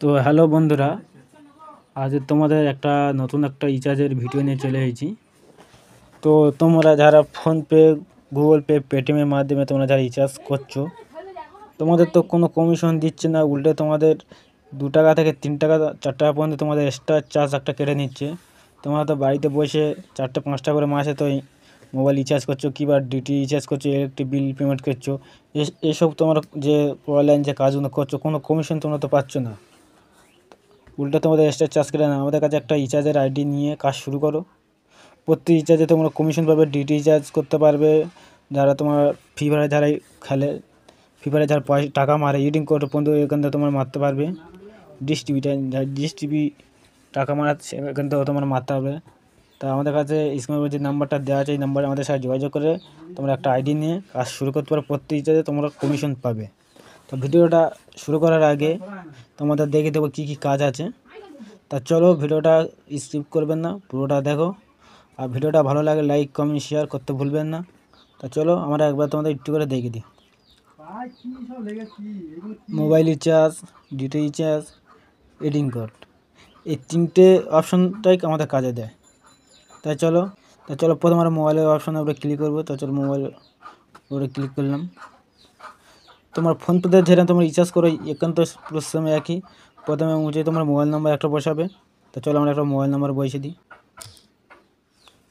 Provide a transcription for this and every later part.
তো হ্যালো বন্ধুরা, আজ তোমাদের একটা নতুন একটা রিচার্জের ভিডিও নিয়ে চলে এসেছি। তো তোমরা যারা ফোনপে, গুগল পে, পেটিএমের মাধ্যমে তোমরা যারা রিচার্জ করছো, তোমাদের তো কোনো কমিশন দিচ্ছে না, উল্টে তোমাদের 2 টাকা থেকে 3 টাকা 4 টাকা পর্যন্ত তোমাদের এক্সট্রা চার্জ একটা কেটে নিচ্ছে। তোমরা তো বাড়িতে বসে 4-5 টাকা করে মাসে তো মোবাইল রিচার্জ করছো, কিংবা ডিটি রিচার্জ করছো, ইলেকট্রিক বিল পেমেন্ট করছো। এসব তোমরা যে অনলাইন যে কাজগুলো করছো, কোনো কমিশন তোমরা তো পাচ্ছ না, উল্টে তোমাদের এক্সট্রা চার্জ কেটে না। আমাদের কাছে একটা রিচার্জের আইডি নিয়ে কাজ শুরু করো। প্রতি রিচার্জে তোমরা কমিশন পাবে, ডিটি রিচার্জ করতে পারবে। যারা তোমার ফ্রি ফায়ারে যারা খেলে, ফ্রি ফায়ারে যারা টাকা মারে, ইডিং কোড পর্যন্ত এখান থেকে তোমরা মারতে পারবে। ডিশ টিভি টাকা মারাচ্ছে, এখান থেকে তোমরা মারতে হবে। তা আমাদের কাছে স্ক্রিনের যে নাম্বারটা দেওয়া আছে, এই নাম্বারে আমাদের সাথে যোগাযোগ করে তোমরা একটা আইডি নিয়ে কাজ শুরু করতে পারো। প্রতি রিচার্জে তোমরা কমিশন পাবে। তো ভিডিওটা শুরু করার আগে তোমাদের দেখে দেবো কী কী কাজ আছে। তা চলো, ভিডিওটা স্কিপ করবেন না, পুরোটা দেখো। আর ভিডিওটা ভালো লাগে লাইক কমেন্ট শেয়ার করতে ভুলবেন না। তা চলো আমরা একবার তোমাদের একটু করে দেখে দিই। Mobile recharge, DT recharge, adding code, এই 3টে অপশনটাই আমাদের কাজে দেয়। তাই চলো প্রথম আমরা মোবাইলের অপশানের উপরে ক্লিক করবো। তো চলো মোবাইল উপরে ক্লিক করলাম। তোমার ফোনপেতে যেটা তোমরা রিচার্জ করো, একান্ত পুরো সেম একই। প্রথমে মুছে তোমার মোবাইল নাম্বার একটা বসাবে। তো চলো আমরা একটা মোবাইল নাম্বার বসিয়ে দিই।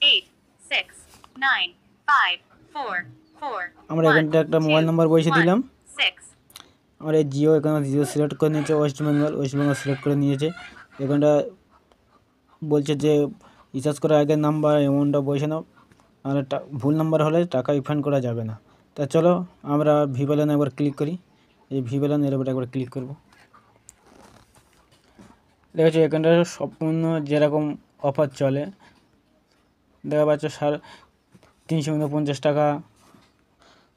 8695444 আমরা এখানটা একটা মোবাইল নাম্বার বসিয়ে দিলাম। আমরা এই জিও, এখানে জিও সিলেক্ট করে নিয়েছে, ওয়েস্ট বেঙ্গল সিলেক্ট করে নিয়েছে। এখানটা বলছে যে রিচার্জ করার আগের নাম্বার অ্যামাউন্টটা বসে নাও, আর ভুল নাম্বার হলে টাকা রিফান্ড করা যাবে না। তা চলো আমরা ভি ব্যালেন্স একবার ক্লিক করি। এই ভি ব্যালেন্স এর উপরে একবার ক্লিক করব। দেখেছো এখানটা সম্পূর্ণ যেরকম অফার চলে, দেখা পাচ্ছ 349 টাকা,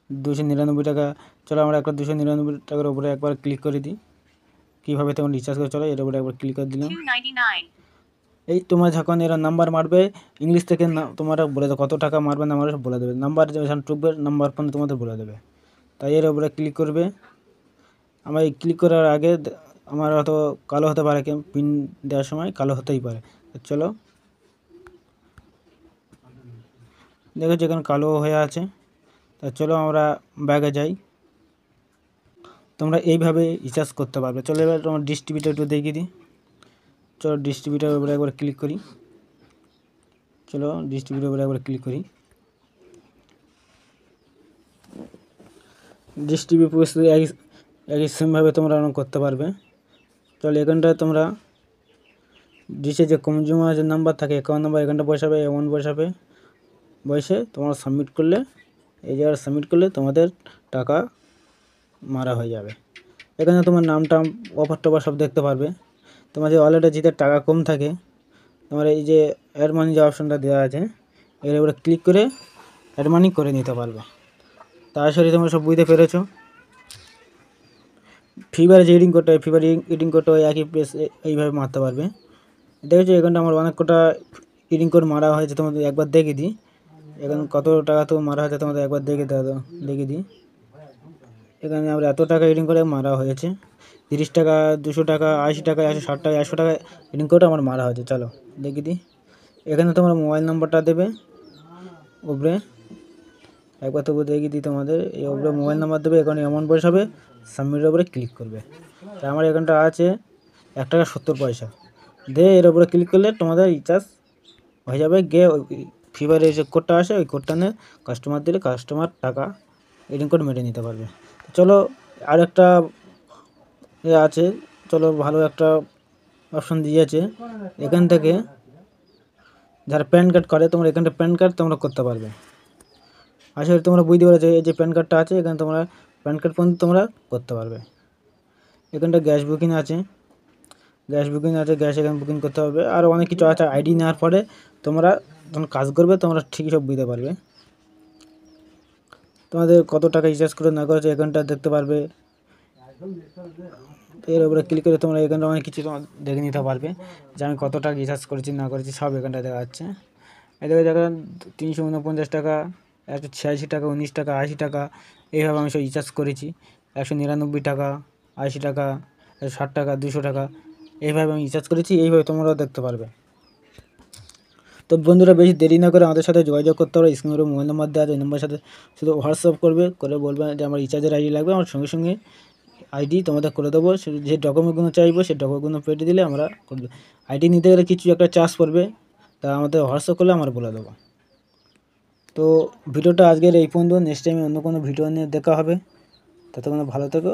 299 টাকা। চলো আমরা একটা 299 টাকার উপরে একবার ক্লিক করে দিই। কীভাবে তখন রিচার্জ করে, চলো এর উপরে একবার ক্লিক করে দিলাম। এই তোমার যখন এরা নাম্বার মারবে, ইংলিশ থেকে তোমরা বলে দেবে কত টাকা মারবে, নাম্বার বলে দেবে। নাম্বার যখন টুকবে, নাম্বার ফোন তোমাদের বলে দেবে। তাই এর উপরে ক্লিক করবে। আমার এই ক্লিক করার আগে আমার হয়তো কালো হতে পারে, পিন দেওয়ার সময় কালো হতেই পারে। চলো দেখো যেখানে কালো হয়ে আছে। তা চলো আমরা ব্যাগে যাই। তোমরা এইভাবে রিচার্জ করতে পারবে। চলো এবার তোমার ডিশ টিভিটা একটু দেখিয়ে দিই। চলো ডিশ টিভিটার উপরে একবার ক্লিক করি। চলো ডিশ টিভিটার উপরে একবার ক্লিক করি। ডিশ টিভি পরিস্থিতি একই সেমভাবে তোমরা অন করতে পারবে। চলো এখানটায় তোমরা ডিশে যে কনজিউমার যে নাম্বার থাকে, অ্যাকাউন্ট নাম্বার এখানটা বসাবে, অ্যামাউন্ট বসাবে। বসে তোমরা সাবমিট করলে, এই জায়গায় সাবমিট করলে তোমাদের টাকা মারা হয়ে যাবে। এখানে তোমার নামটা, অফার টফার সব দেখতে পারবে। তোমার যে ওয়ালেটে যেতে টাকা কম থাকে, তোমার এই যে অ্যাড মানি যে অপশানটা দেওয়া আছে, এর উপরে ক্লিক করে অ্যাড মানি করে নিতে পারবে। তাড়াতাড়ি তোমরা সব বুঝতে পেরেছো। ফিভারে যে এডিং কোডটা, ফিভার এডিং কোডটা একই প্রেস এইভাবে মারতে পারবে। দেখেছো এখানটা আমার অনেক কটা এডিং কোড মারা হয়েছে, তোমাদের একবার দেখে দিই। এখানে কত টাকা তো মারা হয়েছে তোমাদের একবার দেখে দিই। এখানে আমরা এত টাকা এডিং করে মারা হয়েছে, 30 টাকা, 200 টাকা, 80 টাকা, 160 টাকা, 100 টাকা এডিং করে আমার মারা হয়েছে। চলো দেখে দিই। এখানে তোমার মোবাইল নাম্বারটা দেবে উপরে, একবার তবু দেখিয়ে দিই তোমাদের। এই উপরে মোবাইল নাম্বার দেবে, এখানে অ্যামাউন্ট বসাবে, সাবমিটের উপরে ক্লিক করবে। তাই আমার এখানটা আছে 1 টাকা 70 পয়সা। এর উপরে ক্লিক করলে তোমাদের রিচার্জ হয়ে যাবে। গিয়ে ফিভারের যে কোডটা আসে, ওই কোডটা নিয়ে কাস্টমার দিলে কাস্টমার টাকা এডিং কোড মেরে নিতে পারবে। চলো আর একটা আছে, চলো ভালো একটা অপশান দিয়েছে। এখান থেকে যারা প্যান কার্ড করে, তোমরা এখানটা প্যান কার্ড তোমরা করতে পারবে। আশা করি তোমরা বুঝতে পেরেছো। এই যে প্যান কার্ডটা আছে, এখানে তোমরা প্যান কার্ড পর্যন্ত তোমরা করতে পারবে। এখানটা গ্যাস বুকিং আছে, গ্যাস এখানে বুকিং করতে হবে। আর অনেক কিছু আছে। আইডি নেওয়ার পরে তোমরা যখন কাজ করবে, তোমরা ঠিকই সব বুঝতে পারবে। তোমাদের কত টাকা রিচার্জ করে না করেছে এখানটা দেখতে পারবে। এর উপরে ক্লিক করে তোমরা এখানটা অনেক কিছু তোমার দেখে নিতে পারবে, যে আমি কত টাকা রিচার্জ করেছি না করেছি সব এখানটা দেখা যাচ্ছে। এদিকে দেখেন 349 টাকা, 186 টাকা, 19 টাকা, 80 টাকা, এইভাবে আমি সব রিচার্জ করেছি। 199 টাকা, 80 টাকা, 60 টাকা 200 টাকা এইভাবে আমি রিচার্জ করেছি। এইভাবে তোমরাও দেখতে পারবে। তো বন্ধুরা বেশি দেরি না করে আমাদের সাথে যোগাযোগ করতে হবে। স্ক্রিনের মোবাইল নাম্বার দেওয়া আছে, ওই নাম্বারের সাথে শুধু হোয়াটসঅ্যাপ করবে, করে বলবে যে আমার রিচার্জের আইডি লাগবে, আমার সঙ্গে সঙ্গে আইডি তোমাদের করে দেবো। যে ডকুমেন্টগুলো চাইবো সেই ডকুমেন্টগুলো পেটে দিলে আমরা করে দেবো। আইডি নিতে গেলে কিছু একটা চার্জ পড়বে, তা আমাদের হোয়াটসঅ্যাপ করলে আমরা বলে দেবো। তো ভিডিওটা আজকের এই পর্যন্ত। নেক্সট টাইমে অন্য কোনো ভিডিও নিয়ে দেখা হবে। ততক্ষণ ভালো থেকো।